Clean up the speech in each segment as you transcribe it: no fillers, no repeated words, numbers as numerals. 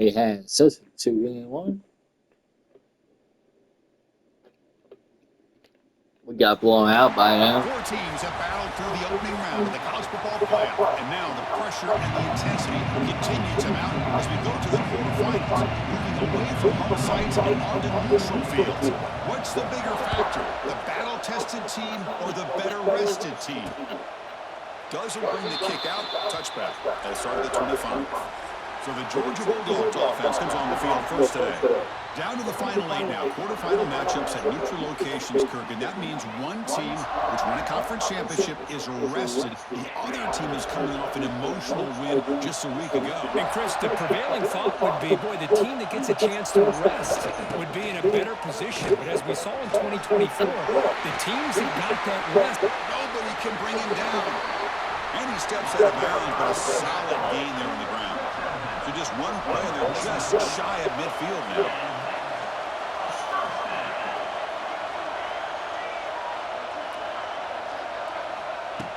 It has substitute anyone. We got blown out by now. Four teams have battled through the opening round of the college football playoff, and now the pressure and the intensity continue to mount as we go to the quarterfinals. Moving away from home sites and onto neutral fields. What's the bigger factor, the battle-tested team or the better-rested team? Doesn't bring the kick out, touchback at the start of the 25. So the Georgia Bulldogs offense comes on the field first today. Down to the final 8 now. Quarterfinal matchups at neutral locations, Kirk. And that means one team, which won a conference championship, is rested. The other team is coming off an emotional win just a week ago. And, Chris, the prevailing thought would be, boy, the team that gets a chance to rest would be in a better position. But as we saw in 2024, the teams that got that rest, nobody can bring him down. And he steps out of bounds, but a solid gain there on the ground. So just one play, and they're just shy of midfield now.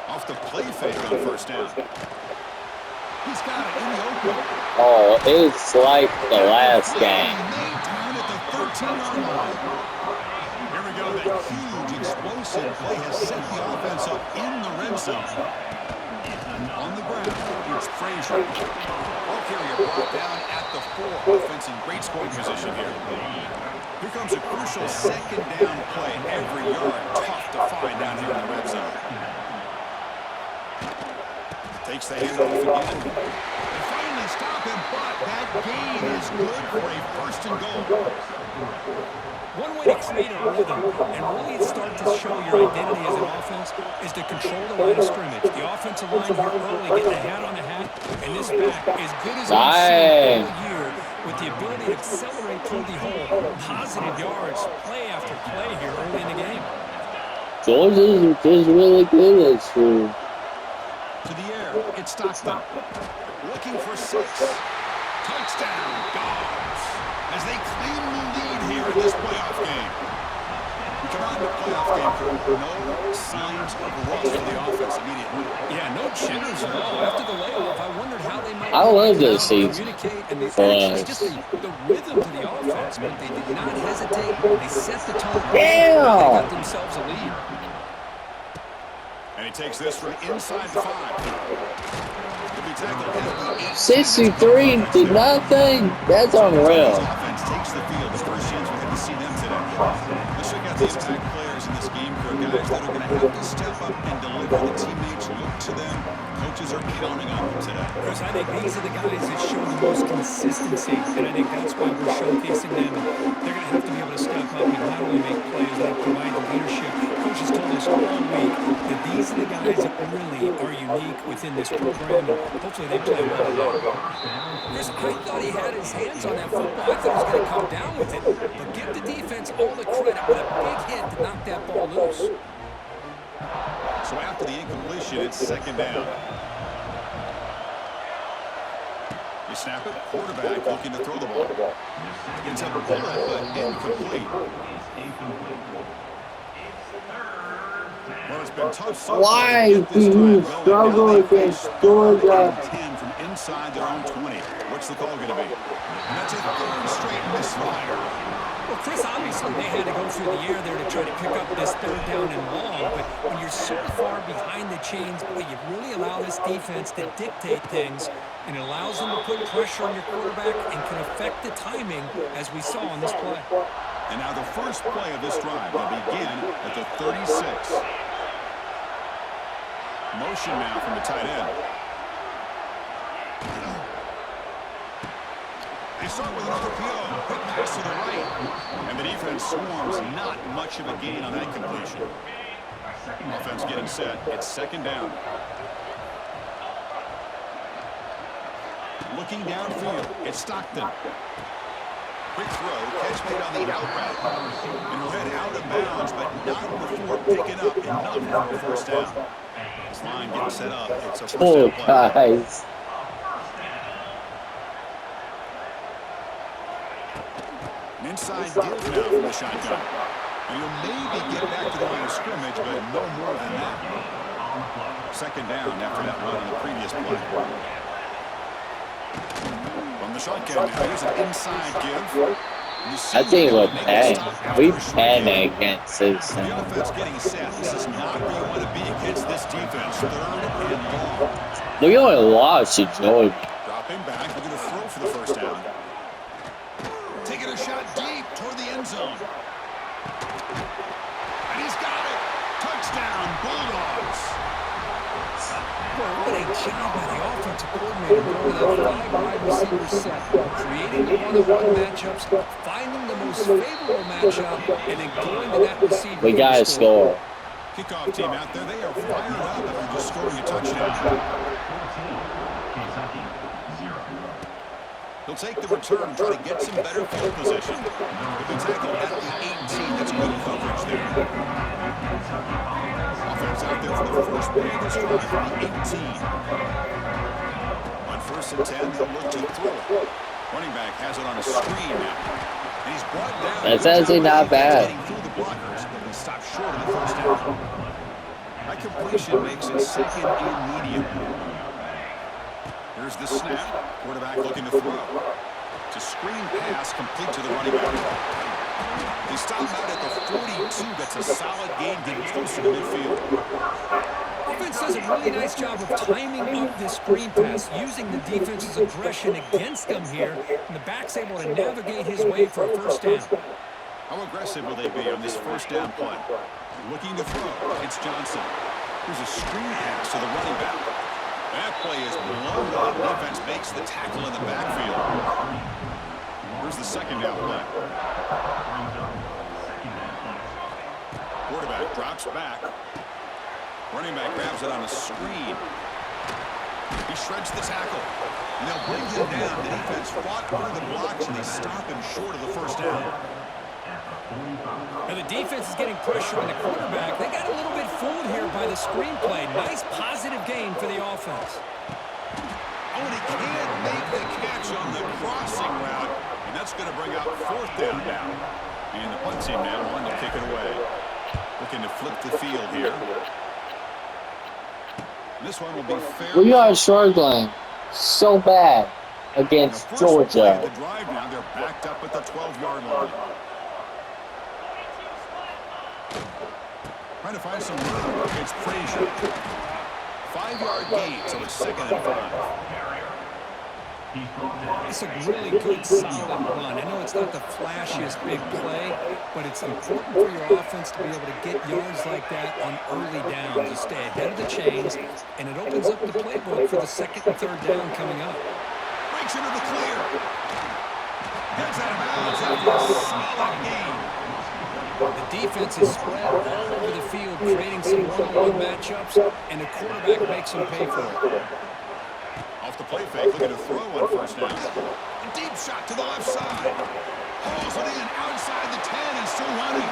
Off the play fake on first down. He's got it in the open. Oh, it's like the last game. Down at the 13-yard line. Here we go. That huge explosive play has set the offense up in the red zone. On the ground, it's Frazier. Ball carrier brought down at the 4. Offense in great scoring position here. Here comes a crucial second down play. Every yard tough to find down here in the red zone. Takes the handoff again. They finally stop him, but that gain is good for a first and goal. one way to create a rhythm and really start to show your identity as an offense is to control the line of scrimmage. The offensive line here early, getting a hat on the hat, and this back, as good as we've seen all year, with the ability to accelerate through the hole, positive yards, play after play here early in the game. Georgia is really good this year. To the air, it's Stockton. Looking for 6. Touchdown, Dogs. As they claim the lead here in this playoff game. We come on to the playoff game, no signs of rust for the offense immediately. Yeah, no jitters at all. After the layoff, I wondered how they might I love this season. And actually just the rhythm to the offense, but they did not hesitate. They set the tone. They got themselves a lead. And he takes this from inside the 5. 63 to nothing. That's unreal. Offense takes the field. The first chance we had to see them today. Let's check out the impact players in this game, for guys that are going to have to step up and deliver. The teammates look to them. Coaches are counting on them today. Chris, I think these are the guys that show the most consistency, and I think that's why we're showcasing them. They're going to have to be able to step up and not only make plays, but provide the leadership. Coaches told us all week that these are the guys that really are unique within this program, and hopefully they play well. Chris, I thought he had his hands on that football. I thought he was going to come down with it, but give the defense all the credit with a big hit to knock that ball loose. So after the incompletion, it's second down. You snap it, quarterback looking to throw the ball. Gets a bullet, but incomplete. Well, it's been tough so Why do you struggle against Georgia? 10 from inside their own 20. What's the call going to be? And that's a third straight misfire. Well, Chris, obviously they had to go through the air there to try to pick up this third down and long, but when you're so far behind the chains, boy, you really allow this defense to dictate things, and it allows them to put pressure on your quarterback and can affect the timing, as we saw on this play. And now the first play of this drive will begin at the 36. Motion now from the tight end. They start with another PO. Quick pass to the right. And the defense swarms. Not much of a gain on that completion. Offense getting set. It's second down. Looking downfield. It's Stockton. Quick throw. Catch made on the out route. And he'll head out of bounds, but not before picking up enough for a first down. This line getting set up. It's a first down play. Guys. Inside deal now from the shotgun. And he'll maybe get back to the line of scrimmage, but no more than that. Second down after that run on the previous play. From the shotgun now. Here's an inside give. I think we're paying. We panic against this. The offense getting set. This is not where you want to be against this defense. 3rd and long. We only lost to Georgia. Dropping back. We're going to throw for the first down. Taking a shot deep toward the end zone. And he's got it. Touchdown, Bulldogs. Boy, what a job by the offensive coordinator going to that 5 wide receiver set, creating the one-on-one matchups, finding the most favorable matchup, and then going to that receiver. We gotta score. Kickoff team out there, they are fired up after just scoring a touchdown. He'll take the return and try to get some better field position. With the tackle at the 18, that's good coverage there. Offense out there for the first play of this drive from the 18. On 1st and 10, they'll look to throw it. Running back has it on a screen now. And he's brought down. That's actually not bad. Getting through the blockers, but he stopped short of the first down. That completion makes it 2nd and medium. Here's the snap. Quarterback looking to throw. It's a screen pass complete to the running back. He stops out at the 42. That's a solid gain, getting closer to midfield. Offense does a really nice job of timing up this screen pass, using the defense's aggression against them here, and the back's able to navigate his way for a first down. How aggressive will they be on this first down play? Looking to throw. It's Johnson. Here's a screen pass to the running back. That play is blown up. Defense makes the tackle in the backfield. Here's the second down play. Quarterback drops back. Running back grabs it on a screen. He shreds the tackle. And they'll bring him down. The defense fought through the blocks, and they stop him short of the first down. Now the defense is getting pressure on the quarterback. They got a little bit fooled here by the screen play. Nice positive gain for the offense. Oh, and he can't make the catch on the crossing route. And that's going to bring out 4th down now. And the punt team now wanting to kick it away. Looking to flip the field here. This one will be fair. We are struggling so bad against Georgia. The drive now, they're backed up at the 12-yard line. Trying to find some room against Frazier. 5-yard gain, so it's 2nd and 5. It's a really good, solid run. I know it's not the flashiest big play, but it's important for your offense to be able to get yards like that on early downs to stay ahead of the chains, and it opens up the playbook for the 2nd and 3rd down coming up. Breaks into the clear. Gets out of bounds after a solid gain. The defense is spread all over the field, creating some one-on-one matchups, and the quarterback makes them pay for it. Off the play fake, looking to throw on first down. A deep shot to the left side. Hauls it in outside the 10. He's still running.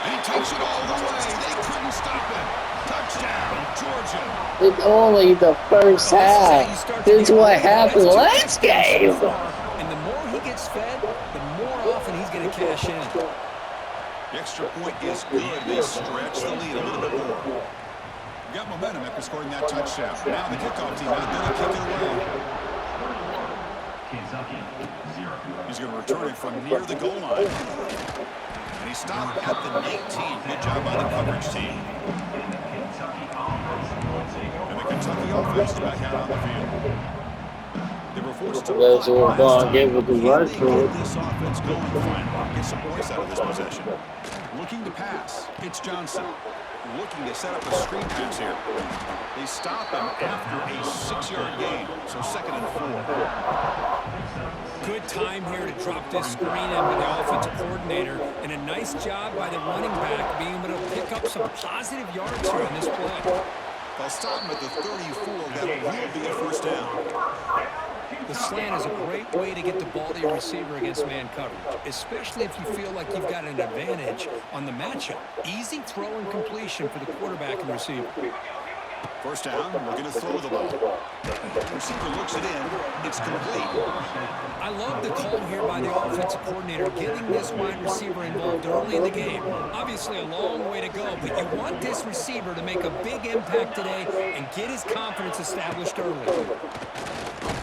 And he takes it all the way. They couldn't stop him. Touchdown, Georgia. It's only the first half. This is what happened last game. And the more he gets fed, the more often he's going to cash in. The extra point is good. They stretch the lead a little bit more. Got momentum after scoring that touchdown. Now the kickoff team out there to kick it away. He's going to return it from near the goal line. And he stopped at the 19. Good job by the coverage team. And the Kentucky offense is back out on the field. They were forced to That's what we're going to get with the Can rush. they get this offense going finally? Get some points out of this possession. Looking to pass. It's Johnson. Looking to set up a screen pass here. They stop him after a 6-yard gain. So 2nd and 4. Good time here to drop this screen in with the offensive coordinator, and a nice job by the running back being able to pick up some positive yards here on this play. They'll stop him at the 34. That will be a first down. The slant is a great way to get the ball to your receiver against man coverage, especially if you feel like you've got an advantage on the matchup. Easy throw and completion for the quarterback and receiver. First down, looking to throw the ball. The receiver looks it in. It's complete. I love the call here by the offensive coordinator, getting this wide receiver involved early in the game. Obviously a long way to go, but you want this receiver to make a big impact today and get his confidence established early.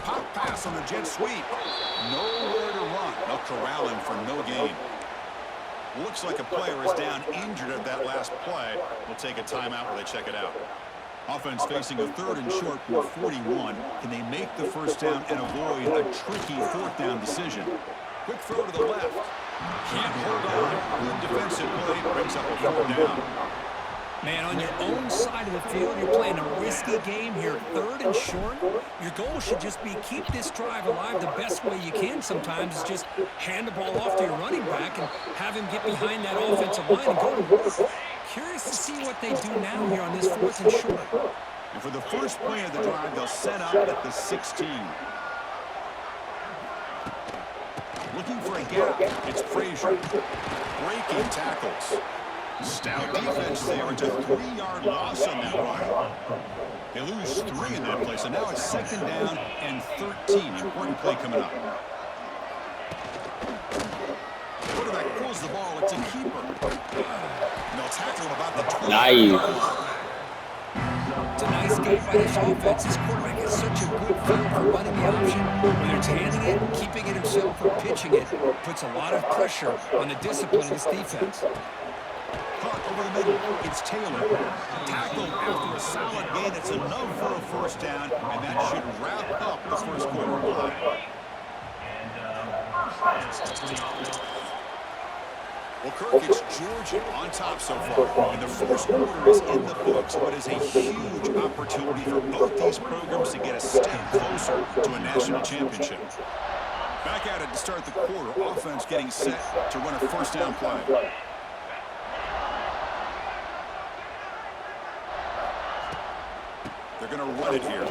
Pop pass pass on the jet sweep. Nowhere to run. They'll corral him for no gain. Looks like a player is down injured at that last play. We'll take a timeout while they check it out. Offense facing a 3rd and short from 41. Can they make the first down and avoid a tricky 4th down decision? Quick throw to the left. Can't hold on. Good defensive play. Brings up a 4th down. Man, on your own side of the field, you're playing a risky game here, 3rd and short. Your goal should just be keep this drive alive the best way you can sometimes is just hand the ball off to your running back and have him get behind that offensive line and go to work. Curious to see what they do now here on this 4th and short. And for the first play of the drive, they'll set up at the 16. Looking for a gap. It's Frazier. Breaking tackles. Stout defense there. It's a 3-yard loss on that run. They lose 3 in that play, so now it's 2nd down and 13. Important play coming up. Quarterback pulls the ball. It's a keeper. They'll tackle him about the 20. Nice. It's a nice game by this offense. This quarterback has such a good feel for running the option. Whether it's handing it, keeping it himself, or pitching it, puts a lot of pressure on the discipline of this defense. Caught over the middle. It's Taylor. Tackled after a solid gain. It's enough for a first down, and that should wrap up the first quarter of play. Well, Kirk, it's Georgia on top so far. And the first quarter is in the books, but is a huge opportunity for both these programs to get a step closer to a national championship. Back at it to start the quarter. Offense getting set to run a first down play. They're going to run it here.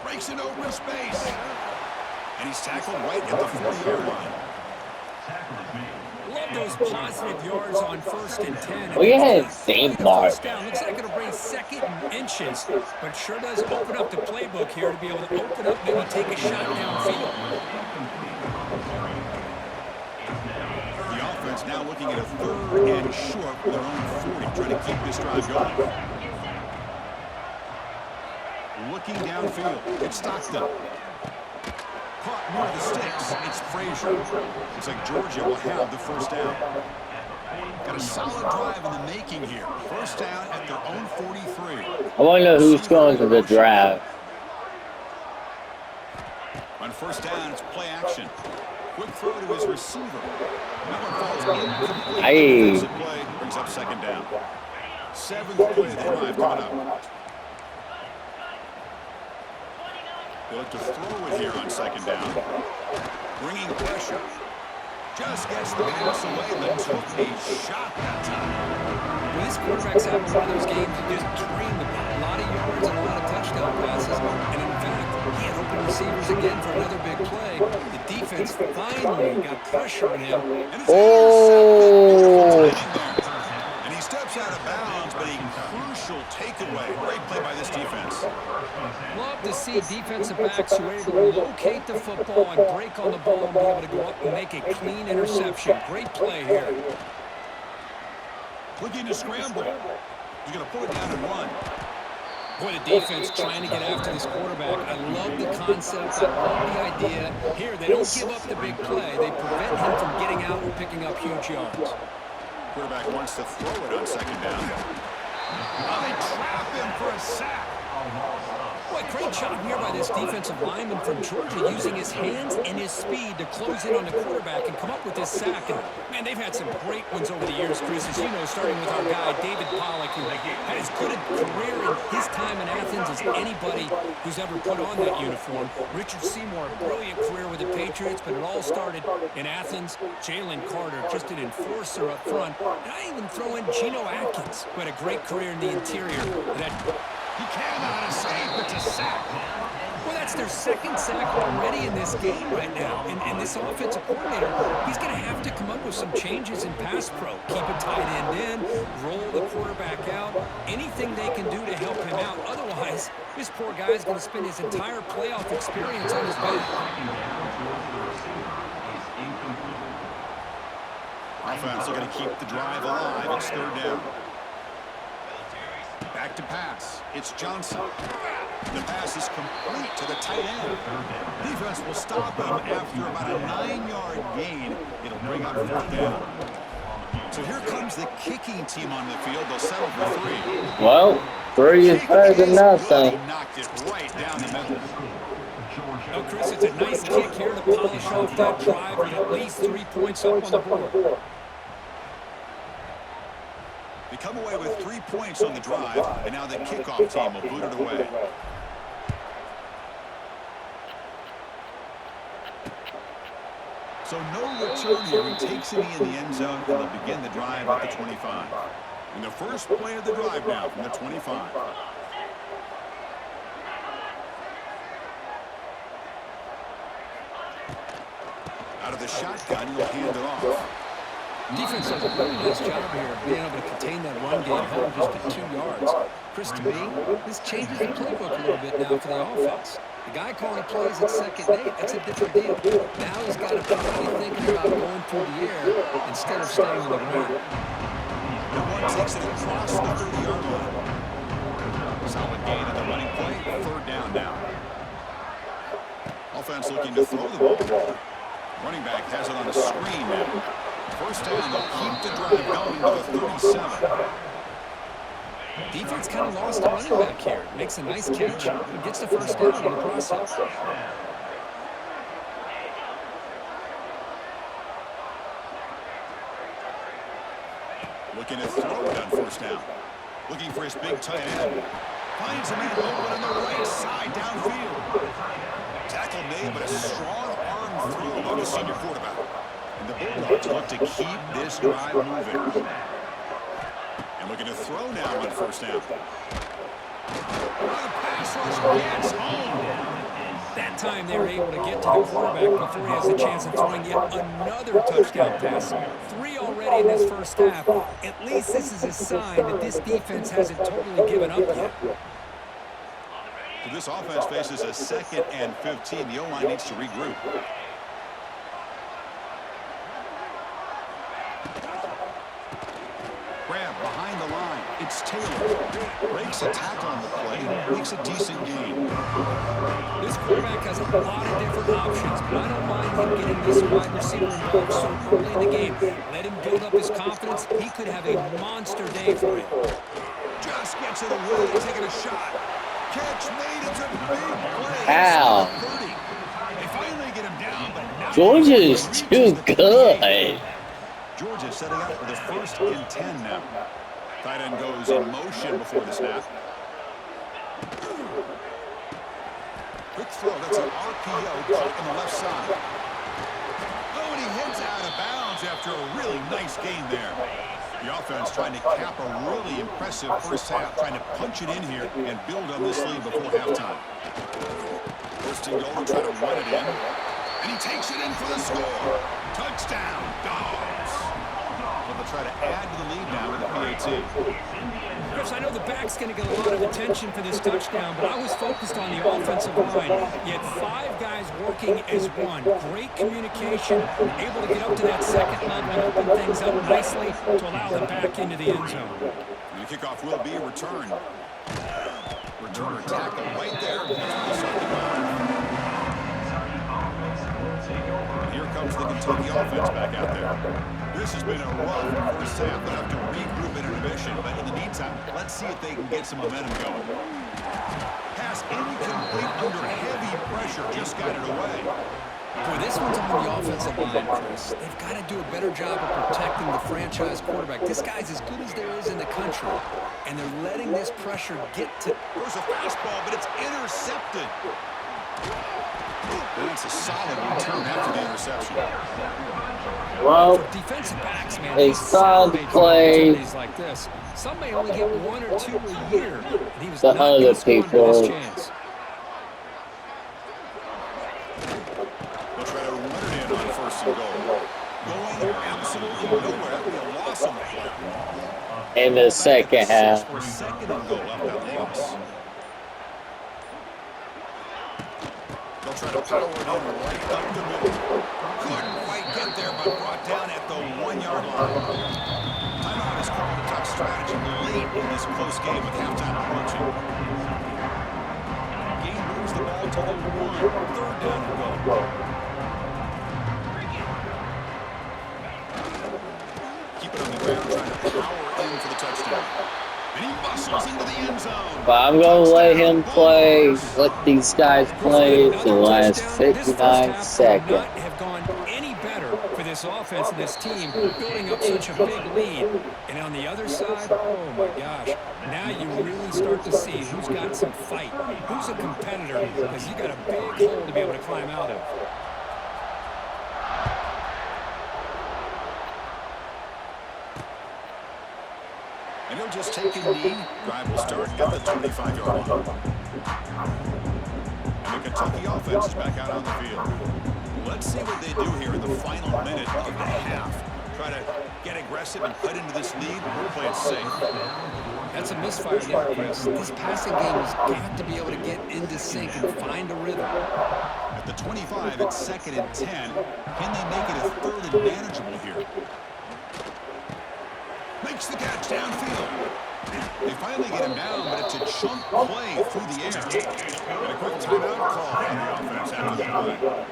Breaks an open space. And he's tackled right at the 40-yard line. Love those positive yards on 1st and 10. We had same mark. Looks like it'll bring 2nd and inches, but sure does open up the playbook here to be able to open up, maybe take a shot downfield. The offense now looking at a 3rd and short for their own 40, trying to keep this drive going. Looking downfield. It's Stockton. Caught near the sticks. It's Frazier. Looks like Georgia will have the first down. Got a solid drive in the making here. First down at their own 43. I want to know who's going to the draft. On first down, it's play action. Quick throw to his receiver. That one falls incomplete. Defensive play brings up 2nd down. 7th play of the drive coming up. They look to throw it here on 2nd down. Bringing pressure. Just gets the pass away, but took a shot that time. Well, this quarterback's having one of those games you just dream about. A lot of yards and a lot of touchdown passes. And in fact, he had open receivers again for another big play. The defense finally got pressure on him. And it's intercepted. And he steps out of bounds, but a crucial takeaway. Great play by this defense. Love to see defensive backs who are able to locate the football and break on the ball and be able to go up and make a clean interception. Great play here. Looking to scramble. He's going to pull it down and run. Boy, the defense trying to get after this quarterback. I love the concept. I love the idea. Here, they don't give up the big play. They prevent him from getting out and picking up huge yards. Quarterback wants to throw it on 2nd down. Oh, they trap him for a sack. Boy, great job here by this defensive lineman from Georgia using his hands and his speed to close in on the quarterback and come up with this sack. And, man, they've had some great ones over the years, Chris, as you know, starting with our guy, David Pollock, who had as good a career in his time in Athens as anybody who's ever put on that uniform. Richard Seymour, a brilliant career with the Patriots, but it all started in Athens. Jalen Carter, just an enforcer up front. And I even throw in Geno Atkins, who had a great career in the interior. He cannot escape. It's a sack. Well, that's their 2nd sack already in this game right now. And this offensive coordinator, he's going to have to come up with some changes in pass pro. Keep a tight end in, roll the quarterback out, anything they can do to help him out. Otherwise, this poor guy is going to spend his entire playoff experience on his back. Offense looking to keep the drive alive. It's 3rd down. Back to pass. It's Johnson. The pass is complete to the tight end. Defense will stop him after about a 9-yard gain. It'll bring up 4th down. So here comes the kicking team on the field. They'll settle for 3. Well, 3 is better than nothing. He knocked it right down the middle. Oh, Chris, it's a nice kick here to polish off that drive with at least 3 points up on the board. They come away with 3 points on the drive, and now the kickoff team will boot it away. So no return here. He takes it in the end zone, and they'll begin the drive at the 25. And the first play of the drive now from the 25. Out of the shotgun, he'll hand it off. Defense does a really nice job here of being able to contain that run game home just to 2 yards. Chris, to me, this changes the playbook a little bit now for the offense. The guy calling plays at 2nd and 8, that's a different deal. Now he's got to be thinking about going through the air instead of staying on the ground. The one takes it across the 30-yard line. Solid gain on the running play. 3rd down now. Offense looking to throw the ball. Running back has it on the screen now. 1st down, they'll keep the drive going to the 37. Defense kind of lost the running back here. Makes a nice catch and gets the 1st down in the process. Looking to throw it on 1st down. Looking for his big tight end. Finds a man open on the right side downfield. Tackle made, but a strong arm throw by the senior quarterback. And the Bulldogs look to keep this drive moving. And looking to throw now on 1st down. The pass rush gets home. That time they were able to get to the quarterback before he has a chance of throwing yet another touchdown pass. 3 already in this 1st half. At least this is a sign that this defense hasn't totally given up yet. So this offense faces a 2nd and 15. The O-line needs to regroup. Grab behind the line. It's Taylor. Breaks a tackle on the play. Makes a decent gain. This quarterback has a lot of different options, but I don't mind him getting this wide receiver involved so early in the game. Let him build up his confidence. He could have a monster day for him. Just gets it away, taking a shot. Catch made. It's a big play. Ow. They finally get him down, but now Georgia is too good. Georgia setting up for the 1st and 10 now. Tight end goes in motion before the snap. Quick throw. That's an RPO caught on the left side. Oh, and he heads out of bounds after a really nice gain there. The offense trying to cap a really impressive 1st half, trying to punch it in here and build on this lead before halftime. 1st and goal to try to run it in. And he takes it in for the score. Touchdown, Dogs. Well, they'll try to add to the lead now with the PAT. Chris, I know the back's going to get a lot of attention for this touchdown, but I was focused on the offensive line. You had 5 guys working as one. Great communication, able to get up to that 2nd level and open things up nicely to allow them back into the end zone. And the kickoff will be a return. Returner tackle right there. Here comes the Kentucky offense back out there. This has been a rough 1st half. They'll have to regroup in intermission, but in the meantime, let's see if they can get some momentum going. Pass incomplete under heavy pressure, just got it away. Boy, this one's on the offensive line, Chris. They've got to do a better job of protecting the franchise quarterback. This guy's as good as there is in the country, and they're letting this pressure get to... There's a fastball, but it's intercepted. And it's a solid return after the interception. Well, Defensive backs, man, a solid play. like this. Some may only get 1 or 2 a year. And he was The not other gonna squander people. his chance. They'll try to run it in on 1st and goal. Going absolutely nowhere. They lost on the play. In the 2nd half. For 2nd and goal up that leaves. They'll try to power it in right up the middle. Couldn't quite get there, but brought down at the 1-yard line. Timeout is called a tough strategy late in this close game with halftime approaching. to the 1. 3rd down and go. Keep it on the ground, trying to power in for the touchdown. And he muscles into the end zone. But I'm going to let him play, let these guys play for the last 59 seconds. Not have gone any better for this offense and this team, building up such a big lead. And on the other side, oh my gosh, now you really start to see who's got some fight, who's a competitor, because you got a big hole to be able to climb out of. And he'll just take a knee. Drive will start at the 25-yard line. And the Kentucky offense is back out on the field. Let's see what they do here in the final minute of the half. Try to get aggressive and cut into this lead or play it safe. That's a misfire there, Chris. This passing game has got to be able to get into sync and find a rhythm. At the 25, it's 2nd and 10. Can they make it a 3rd and manageable here? Makes the catch downfield. They finally get him down, but it's a chunk play through the air. And a quick timeout call on the offense after the play.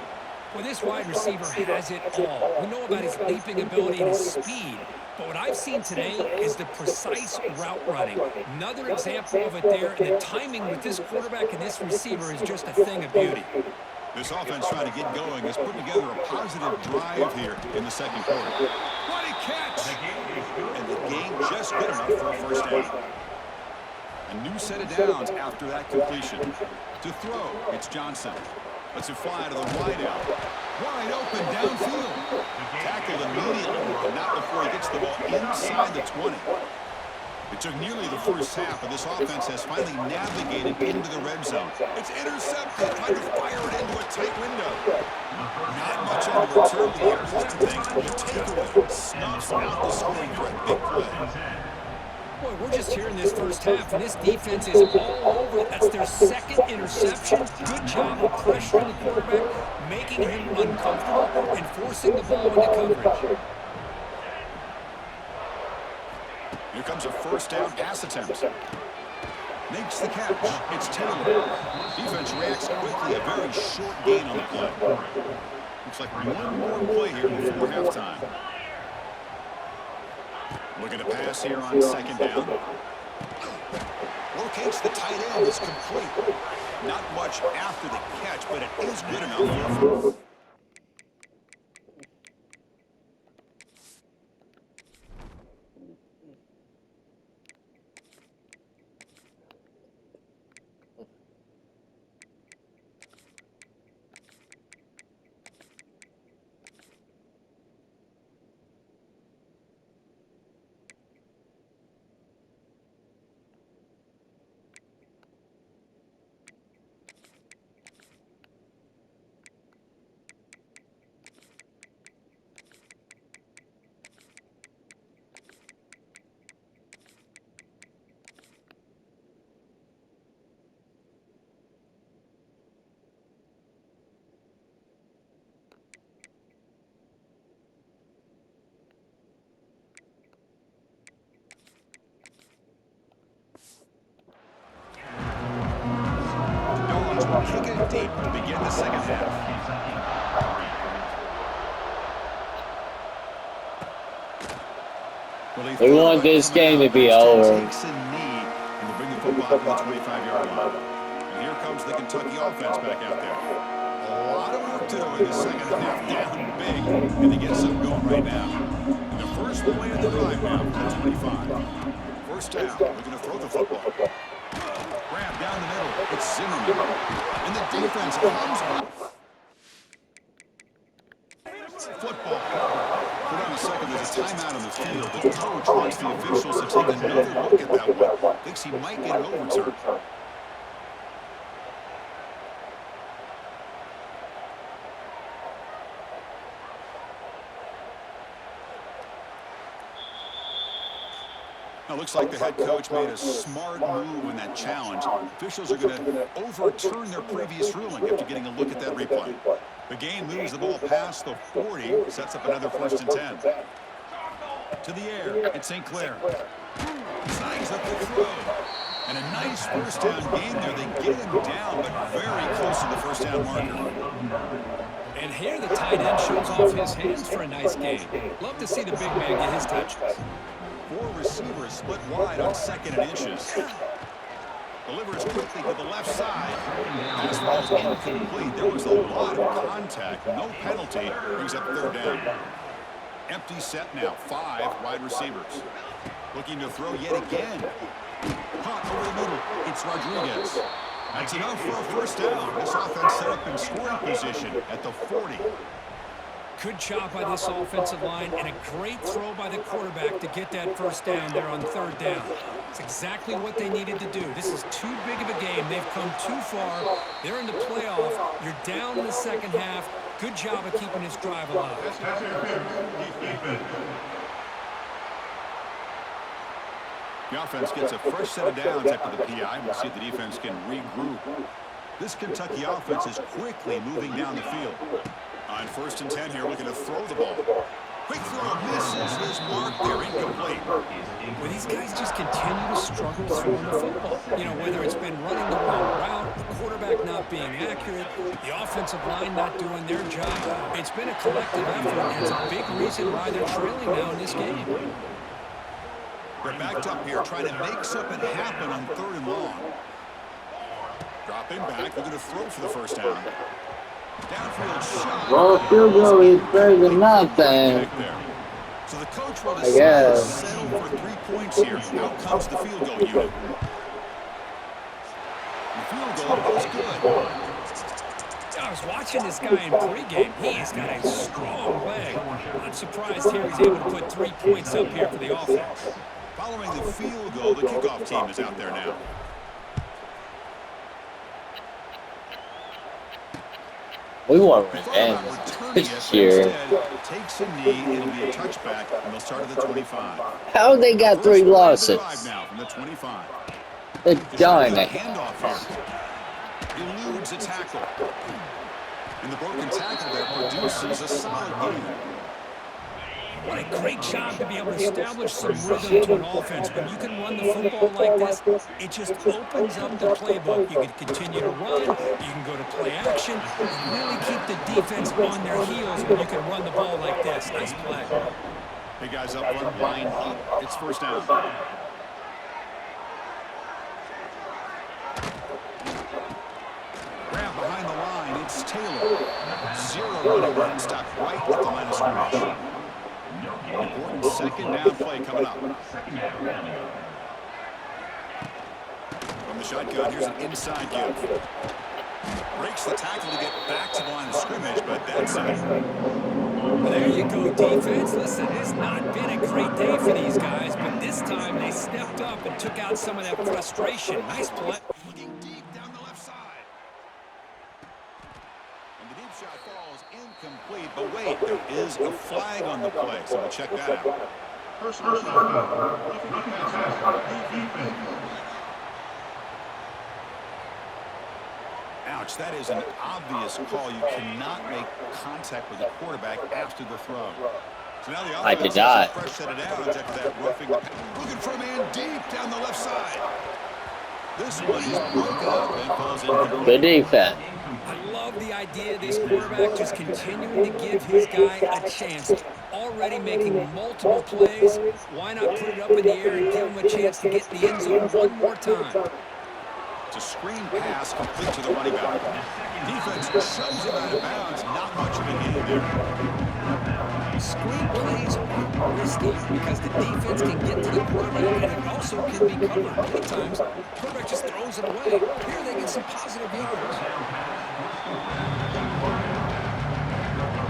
Well, this wide receiver has it all. We know about his leaping ability and his speed. But what I've seen today is the precise route running. Another example of it there. And the timing with this quarterback and this receiver is just a thing of beauty. This offense trying to get going has put together a positive drive here in the 2nd quarter. What a catch! And the game just good enough for a 1st down. A new set of downs after that completion. To throw, it's Johnson. Lets it fly to the wideout. Wide open downfield. Tackled immediately, but not before he gets the ball inside the 20. It took nearly the 1st half, but this offense has finally navigated into the red zone. It's intercepted, trying to fire it into a tight window. Not much on the return here. One thing, the takeaway snuffs out the scoring for a big play. Boy, we're just here in this 1st half, and this defense is all over it. That's their 2nd interception. Good job of pressuring the quarterback, making him uncomfortable, and forcing the ball into coverage. Here comes a 1st down pass attempt. Makes the catch. It's Taylor. Defense reacts quickly. A very short gain on the play. Looks like one more play here before halftime. Looking to pass here on 2nd down. Locates the tight end. Is complete. Not much after the catch, but it is good enough for a kick it deep to begin the 2nd half. Well, We want this game to be over. Takes a knee and will bring the football to the 25-yard line. And here comes the Kentucky offense back out there. A lot of work to do in the 2nd half, down big, and they get something going right now. And the first play of the drive now at 25. 1st down, looking to throw the football. Grab down the middle. It's Zimmerman. And the defense comes up. Football. Hold on a second. There's a timeout on the field. The coach wants the officials to take another look at that one. Thinks he might get it overturned. Now, looks like the head coach made a smart move in that challenge. Officials are going to overturn their previous ruling after getting a look at that replay. The game moves the ball past the 40, sets up another 1st and 10. To the air, it's St. Clair. Signs up the throw. And a nice first down game there. They get him down, but very close to the first down marker. And here the tight end shows off his hands for a nice gain. Love to see the big man get his touches. 4 receivers split wide on 2nd and inches. Delivers quickly to the left side. Pass ball's incomplete. There was a lot of contact. No penalty. Brings up 3rd down. Empty set now. 5 wide receivers. Looking to throw yet again. Caught over the middle. It's Rodriguez. That's enough for a first down. This offense set up in scoring position at the 40. Good job by this offensive line and a great throw by the quarterback to get that first down there on 3rd down. It's exactly what they needed to do. This is too big of a game. They've come too far. They're in the playoff. You're down in the second half. Good job of keeping this drive alive. The offense gets a fresh set of downs after the PI. We'll see if the defense can regroup. This Kentucky offense is quickly moving down the field. On 1st and 10 here, looking to throw the ball. Quick throw, misses his mark there, incomplete. Well, these guys just continue to struggle throwing the football. You know, whether it's been running the wrong route, the quarterback not being accurate, the offensive line not doing their job. It's been a collective effort, and it's a big reason why they're trailing now in this game. They're backed up here, trying to make something happen on 3rd and long. Dropping back, looking to throw for the first down. Downfield shot. Well, field goal is better than nothing. So the coach will I guess. settle for 3 points here. Out comes the field goal unit. The field goal goes good. I was watching this guy in pregame. He's got a strong leg. I'm surprised here he's able to put 3 points up here for the offense. Following the field goal, the kickoff team is out there now. We want revenge this year. Takes a knee, it'll be a touchback, and they'll start at the 25. How they got 3 losses? Now from the 25. They're darn it. Handoff here. Eludes a tackle. And the broken tackle there produces a solid game. What a great job to be able to establish some rhythm to an offense. When you can run the football like this, it just opens up the playbook. You can continue to run, you can go to play action, and really keep the defense on their heels when you can run the ball like this. Nice play. Hey guys, up front, line up. It's first down. Grab behind the line. It's Taylor. 0 running run stopped right at the line of scrimmage. Important 2nd down play coming up. From the shotgun, here's an inside give. Breaks the tackle to get back to the line of scrimmage, but that's it. There you go, defense. Listen, it's not been a great day for these guys, but this time they stepped up and took out some of that frustration. Nice play. Looking deep down the left side. And the deep shot falls incomplete, but wait, there is a flag on the play, so we'll check that out. Personal foul. Ouch, that is an obvious call. You cannot make contact with the quarterback after the throw. So now the I did not. fresh set of downs after that roughing. Looking for a man deep down the left side. This one is broken up and falls in. Good defense. I love the idea of this quarterback just continuing to give his guy a chance. Already making multiple plays. Why not put it up in the air and give him a chance to get in the end zone one more time? It's a screen pass complete to the running back. Defense shoves him out of bounds. Not much of a gain there. Screen plays are risky because the defense can get to the quarterback and it also can be covered. Many times, the quarterback just throws it away. Here they get some positive yards.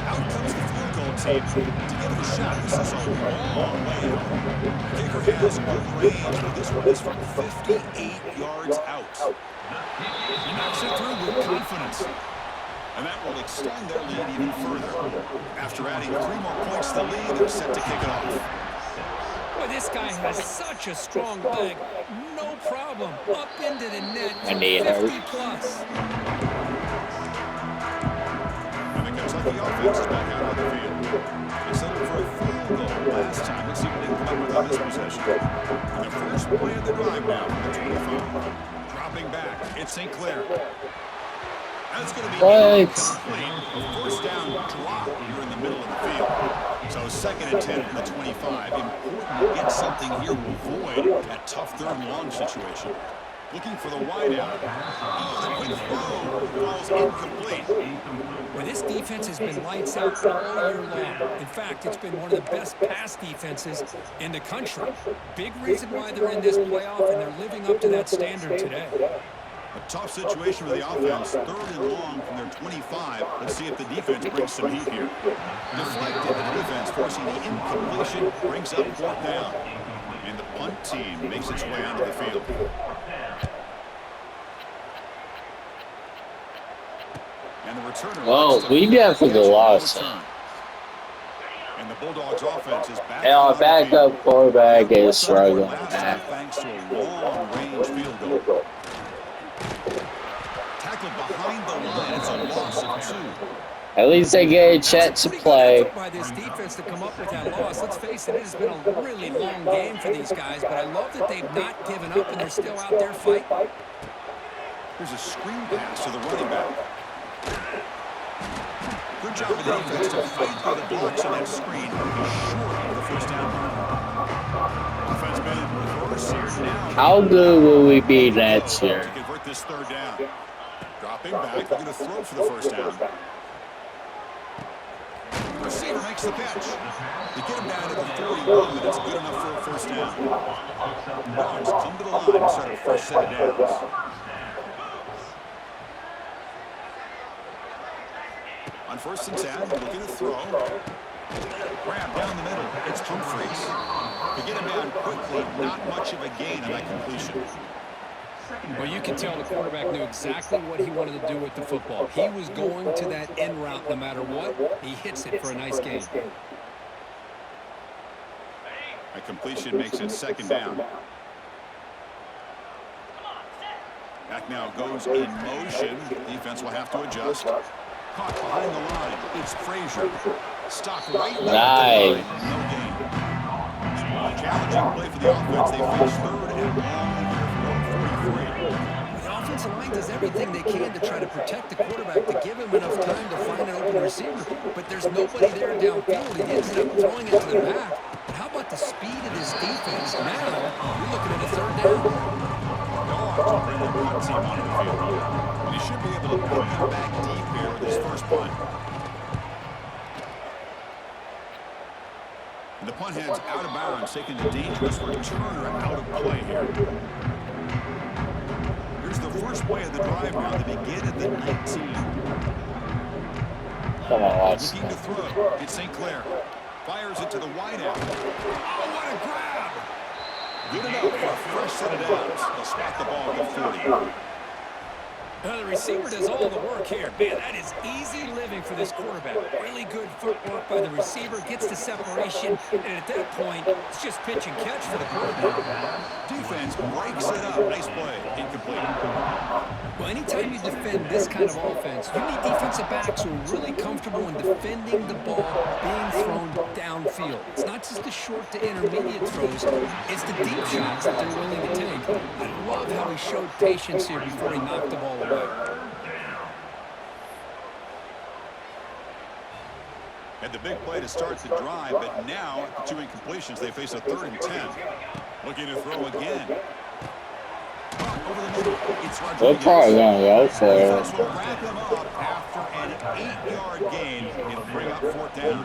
Out comes the field goal team to give it a shot. This is a long way out. The kicker has good range, but this one is from 58 yards out. He knocks it through with confidence. And that will extend their lead even further. After adding 3 more points to the lead, they're set to kick it off. Boy, this guy has such a strong leg. No problem. Up into the net. And he 50 plus. And the Kentucky offense is back out on the field. They settled for a field goal last time. Let's see what they can come up with on this possession. And the first first play of the drive now from the 25. Dropping back, it's St. Clair. That's going to be incomplete. A first down drop here in the middle of the field. So 2nd and 10 from the 25. Important to get something here to avoid that tough 3rd and long situation. Looking for the wideout. Oh, the quick throw falls incomplete. Well, this defense has been lights out all year long. In fact, it's been one of the best pass defenses in the country. Big reason why they're in this playoff, and they're living up to that standard today. A tough situation for the offense. 3rd and long from their 25. Let's see if the defense brings some heat here. Deflected, the defense forcing the incompletion, brings up 4th down. And the punt team makes its way onto the field. And the returner. Well, we definitely lost it. And the Bulldogs offense is back. And our backup quarterback is struggling back. Thanks to a long-range field goal. Tackled behind the line. It's a loss of 2. At least they get a chance to play. By this defense to come up with that loss. Let's face it, it has been a really long game for these guys, but I love that they've not given up and they're still out there fighting. There's a screen pass to the running back. Good job of the defense to fight through the blocks on that screen. Short of the first down. Offense been in reverse here now. How good will we be next year? To convert this 3rd down. Dropping back, they're going to throw for the first down. The receiver makes the catch. They get him down to the 41, but it's good enough for a first down. Dogs come to the line and start a fresh set of downs. On 1st and 10, looking to throw. Grab down the middle. It's Humphreys. To get him down quickly, not much of a gain on that completion. Well, you can tell the quarterback knew exactly what he wanted to do with the football. He was going to that end route no matter what. He hits it for a nice gain. A completion makes it 2nd down. Back now goes in motion. Defense will have to adjust. Caught behind the line. It's Frazier. Stopped right there at the line. No gain. Challenging play for the offense. They face 3rd and long here from 43. The offensive line does everything they can to try to protect the quarterback, to give him enough time to find an open receiver. But there's nobody there downfield. He ends up throwing it to the back. But how about the speed of this defense? Now, you're looking at a 3rd down. Dogs will bring the punt team onto the field. And he should be able to put them back deep here with his first punt. And the punt heads out of bounds, taking the dangerous returner out of play here. Here's the first play of the drive now. They begin at the 19. Come on, watch. Looking to throw. It's St. Clair. Fires it to the wideout. Oh, what a grab! Good enough for a fresh set of downs. They'll spot the ball at the 40. Now the receiver does all the work here. Man, that is easy living for this quarterback. Really good footwork by the receiver. Gets the separation. And at that point, it's just pitch and catch for the quarterback. Defense breaks it up. Nice play. Incomplete. Well, anytime you defend this kind of offense, you need defensive backs who are really comfortable in defending the ball being thrown downfield. It's not just the short to intermediate throws. It's the deep shots that they're willing to take. I love how he showed patience here before he knocked the ball away. Had the big play to start the drive, but now, the 2 incompletions, they face a 3rd and 10. Looking to throw again. Over the middle, it's Rodriguez. They're probably going to go for it. Defense will wrap him up after an 8-yard gain. It'll bring up 4th down.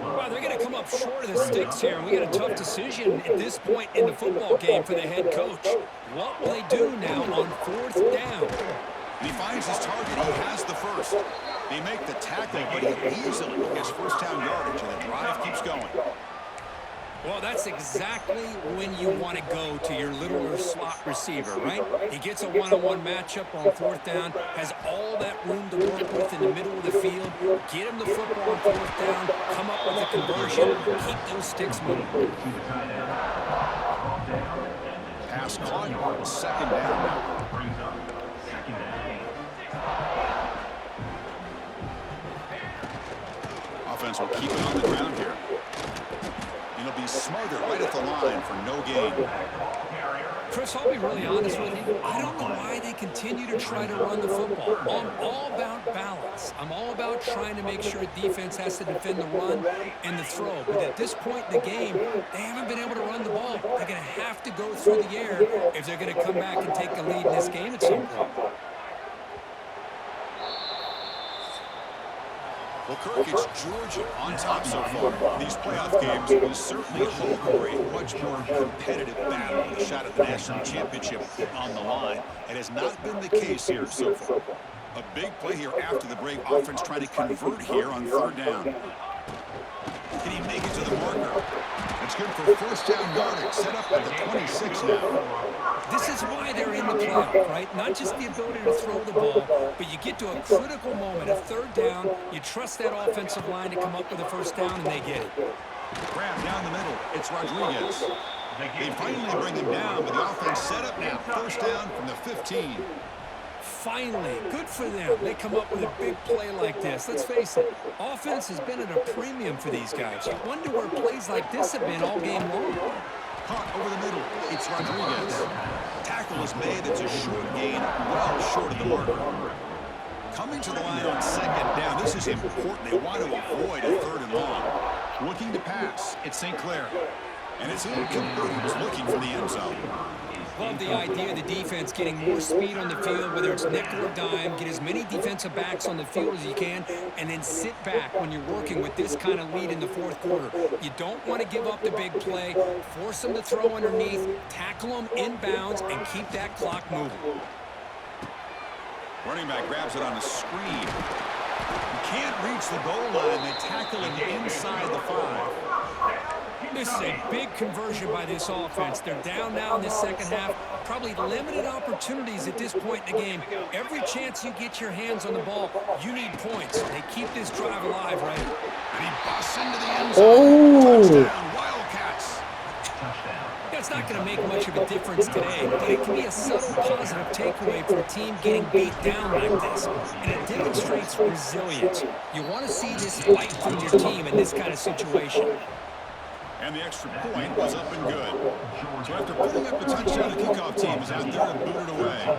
Well, they're going to come up short of the sticks here. We got a tough decision at this point in the football game for the head coach. What will they do now on 4th down? And he finds his target. He has the first. They make the tackle, but he easily gets first down yardage, and the drive keeps going. Well, that's exactly when you want to go to your littler slot receiver, right? He gets a one-on-one matchup on 4th down, has all that room to work with in the middle of the field. Get him the football on 4th down, come up with a conversion, keep those sticks moving. Pass caught, 2nd down. Offense will keep it on the ground here. And he'll be smothered right at the line for no gain. Chris, I'll be really honest with you. I don't know why they continue to try to run the football. I'm all about balance. I'm all about trying to make sure defense has to defend the run and the throw. But at this point in the game, they haven't been able to run the ball. They're going to have to go through the air if they're going to come back and take the lead in this game at some point. Well, Kirk, it's Georgia on top so far. These playoff games, we certainly hope for a much more competitive battle with a shot at the national championship on the line. It has not been the case here so far. A big play here after the break. Offense trying to convert here on third down. Can he make it to the marker? It's good for first down yardage. Set up at the 26 now. This is why they're in the playoff, right? Not just the ability to throw the ball, but you get to a critical moment, a third down. You trust that offensive line to come up with a first down, and they get it. Grab down the middle. It's Rodriguez. They finally bring him down, but the offense set up now. First down from the 15. Finally, good for them. They come up with a big play like this. Let's face it, offense has been at a premium for these guys. You wonder where plays like this have been all game long. Caught over the middle. It's Rodriguez. Tackle is made. It's a short gain, well short of the marker. Coming to the line on second down. This is important. They want to avoid a third and long. Looking to pass. It's St. Clair. And it's incomplete. He was looking for the end zone. Love the idea of the defense getting more speed on the field, whether it's nickel or dime, get as many defensive backs on the field as you can, and then sit back when you're working with this kind of lead in the fourth quarter. You don't want to give up the big play, force them to throw underneath, tackle them inbounds, and keep that clock moving. Running back grabs it on a screen. You can't reach the goal line. They tackle him inside the 5. This is a big conversion by this offense. They're down now in the second half. Probably limited opportunities at this point in the game. Every chance you get your hands on the ball, you need points. They keep this drive alive, right? And he busts into the end zone. Touchdown, Wildcats. That's not going to make much of a difference today, but it can be a subtle positive takeaway for a team getting beat down like this. And it demonstrates resilience. You want to see this fight from your team in this kind of situation. And the extra point was up and good. So after putting up a touchdown, the kickoff team is out there to boot it away.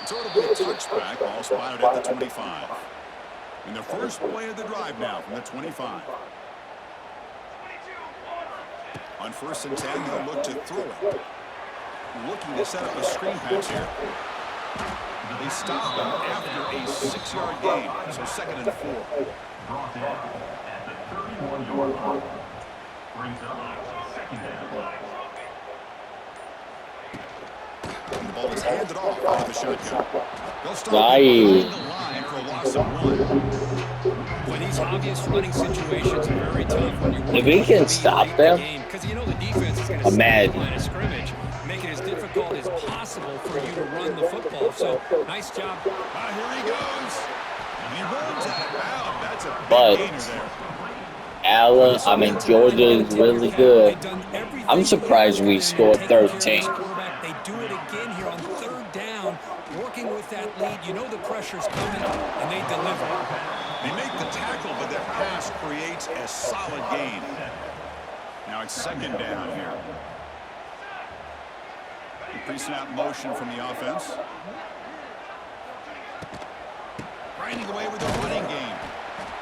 So it'll be a touchback, all spotted at the 25. And the first play of the drive now from the 25. On 1st and 10, they'll look to throw it. Looking to set up a screen pass here. They stop him after a 6-yard gain, so 2nd and 4. Brought in at the 31-yard line. Brings up 2nd down. The ball is handed off out of the shotgun. They'll start Nice. behind the line for a loss of 1. Well, these obvious running situations are very tough when you're If we can stop them, because you know the defense is going to I'm mad. the line of scrimmage, make it as difficult as possible for you to run the football. So, nice job. Here he goes. And he runs out of bounds. That's a big But gainer there. Georgia is really good. I'm surprised we scored 13. They do it again here on third down, working with that lead. You know the pressure's coming, and they deliver. They make the tackle, but their pass creates a solid gain. Now it's 2nd down here. Pre-snap motion from the offense. Grinding away with the running game.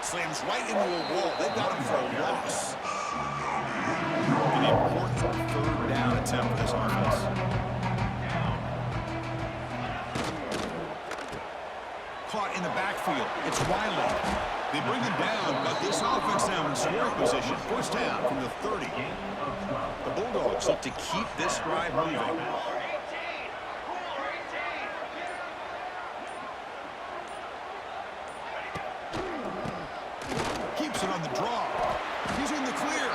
Slams right into a wall. They got him for a loss. An important third down attempt for this offense. Caught in the backfield. It's Wiley. They bring him down, but this offense now in scoring position. First down from the 30. The Bulldogs look to keep this drive moving. Keeps it on the draw. He's in the clear.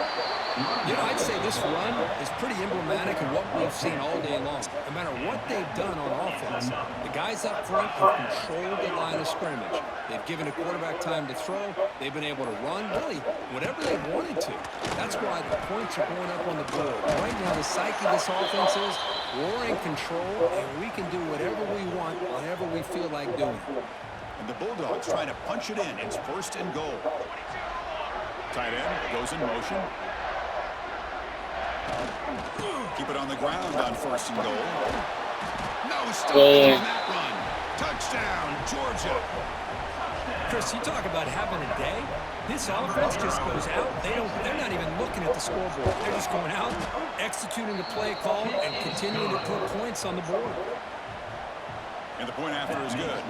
You know, I'd say this run is pretty emblematic of what we've seen all day long. No matter what they've done on offense, the guys up front have controlled the line of scrimmage. They've given a quarterback time to throw. They've been able to run, really, whatever they wanted to. That's why the points are going up on the board. Right now, the psyche of this offense is we're in control, and we can do whatever we want, whenever we feel like doing it. And the Bulldogs trying to punch it in. It's first and goal. Tight end goes in motion. Keep it on the ground on first and goal. No stopping on that run. Touchdown, Georgia. Chris, you talk about having a day. This offense just goes out. They're not even looking at the scoreboard. They're just going out, executing the play call, and continuing to put points on the board. And the point after is good.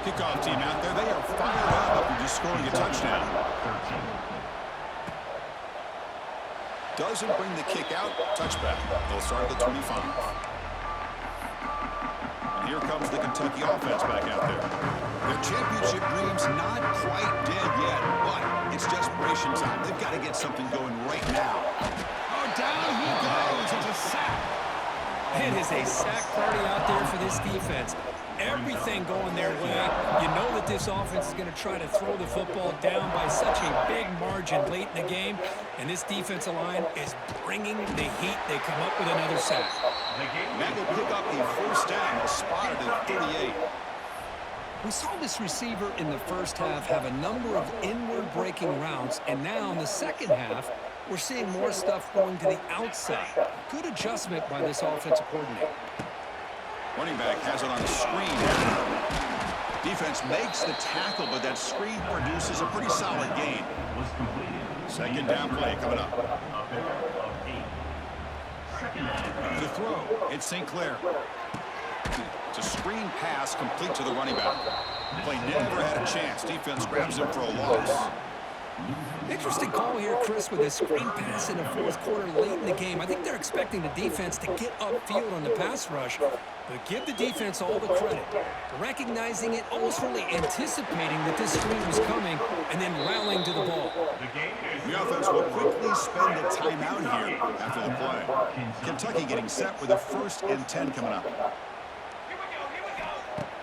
Kickoff team out there. They are fired up after just scoring a touchdown. Doesn't bring the kick out. Touchback. They'll start at the 25. And here comes the Kentucky offense back out there. Their championship dreams not quite dead yet, but it's desperation time. They've got to get something going right now. Oh, down he goes. It's a sack. It is a sack party out there for this defense. Everything going their way. You know that this offense is going to try to throw the football down by such a big margin late in the game, and this defensive line is bringing the heat. They come up with another sack. That will pick up the first down, spotted at 38. We saw this receiver in the first half have a number of inward breaking routes, and now in the second half, we're seeing more stuff going to the outside. Good adjustment by this offensive coordinator. Running back has it on the screen. Defense makes the tackle, but that screen produces a pretty solid gain. Second down play coming up. The throw. It's St. Clair. It's a screen pass complete to the running back. Play never had a chance. Defense grabs him for a loss. Interesting call here, Chris, with a screen pass in the fourth quarter late in the game. I think they're expecting the defense to get upfield on the pass rush, but give the defense all the credit. Recognizing it, almost really anticipating that this screen was coming, and then rallying to the ball. The offense will quickly spend a timeout here after the play. Kentucky getting set with a 1st and 10 coming up.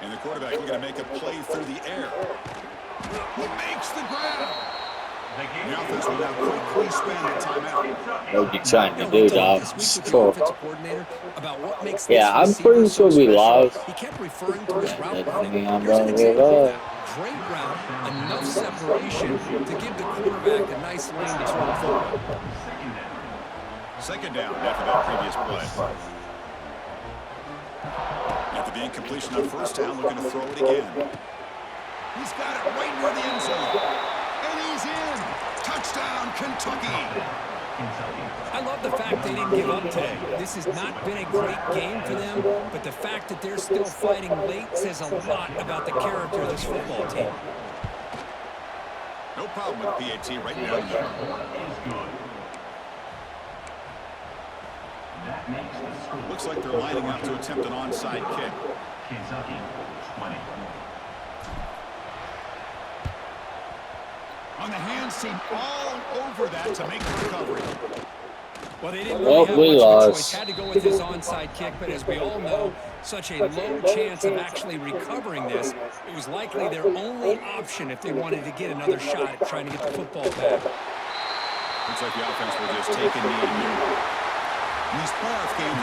And the quarterback looking to make a play through the air. He makes the grab. The offense will now quickly spend a timeout. What are you trying to do, dog? Score. Yeah, I'm pretty sure we lost. He kept referring to his route That running. mean I'm Here's an wrong example of with that. Great route, enough separation to give the quarterback a nice lane to throw the football. Second down after that previous play. After the incompletion on first down, looking to throw it again. He's got it right near the end zone. And he's in. Touchdown, Kentucky. I love the fact they didn't give up today. This has not been a great game for them, but the fact that they're still fighting late says a lot about the character of this football team. No problem with PAT right now. Looks like they're lining up to attempt an onside kick. Kentucky 20. On the hands team all over that to make the recovery. Well, they didn't really have we much of a lost. choice. Had to go with this onside kick, but as we all know, such a low chance of actually recovering this. It was likely their only option if they wanted to get another shot at trying to get the football back. Looks like the offense will just take a knee here. In these playoff games,